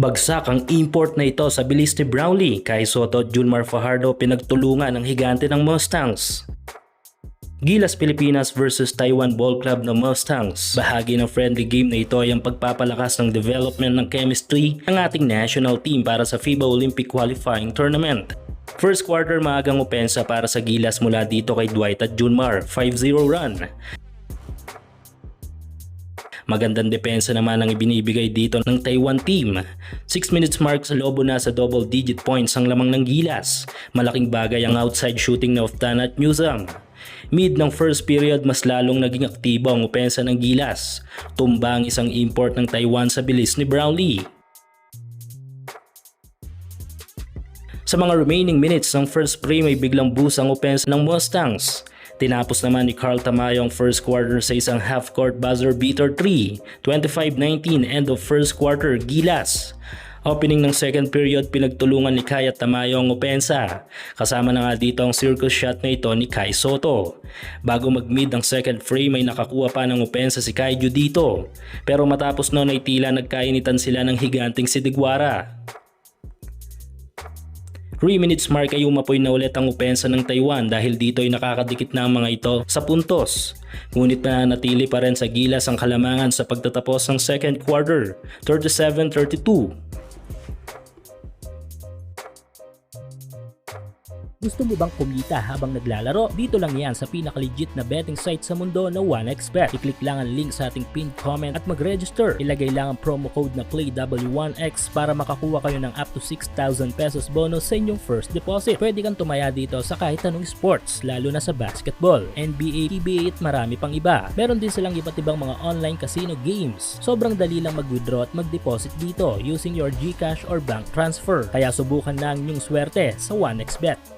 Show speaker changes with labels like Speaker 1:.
Speaker 1: Bagsak ang import na ito sa bilis ni Brownlee. Kai Sotto at Junmar Fajardo pinagtulungan ng higante ng Mustangs. Gilas Pilipinas versus Taiwan Ball Club ng Mustangs. Bahagi ng friendly game na ito ay ang pagpapalakas ng development ng chemistry ng ating national team para sa FIBA Olympic Qualifying Tournament. First quarter maagang opensa para sa Gilas mula dito kay Dwight at Junmar, 5-0 run. Magandang depensa naman ang ibinibigay dito ng Taiwan team. 6 minutes mark sa lobo na sa double digit points ang lamang ng Gilas. Malaking bagay ang outside shooting na Oftana at Newsam. Mid ng first period mas lalong naging aktibo ang opensa ng Gilas. Tumba ang isang import ng Taiwan sa bilis ni Brownlee. Sa mga remaining minutes ng first frame ay biglang boost ang opensa ng Mustangs. Tinapos naman ni Carl Tamayo ang first quarter sa isang half-court buzzer beater 3, 25-19 end of first quarter Gilas. Opening ng second period pinagtulungan ni Kai at Tamayo ang opensa. Kasama na nga dito ang circus shot na ito ni Kai Sotto. Bago mag-mid ang second frame ay nakakuha pa ng opensa si Kaiju dito. Pero matapos noon ay tila nagkainitan sila ng higanting si Diguara. 3 minutes mark ay umapoy na ulit ang opensa ng Taiwan dahil dito ay nakakadikit na ang mga ito sa puntos. Ngunit nanatili pa rin sa Gilas ang kalamangan sa pagtatapos ng second quarter, 37-32.
Speaker 2: Gusto mo bang kumita habang naglalaro? Dito lang yan sa pinaka-legit na betting site sa mundo na 1xBet. I-click lang ang link sa ating pinned comment at mag-register. Ilagay lang ang promo code na PLAYW1X para makakuha kayo ng up to 6,000 pesos bonus sa inyong first deposit. Pwede kang tumaya dito sa kahit anong sports, lalo na sa basketball, NBA, PBA at marami pang iba. Meron din silang iba't ibang mga online casino games. Sobrang dali lang mag-withdraw at mag-deposit dito using your GCash or bank transfer. Kaya subukan na ang inyong swerte sa 1xBet.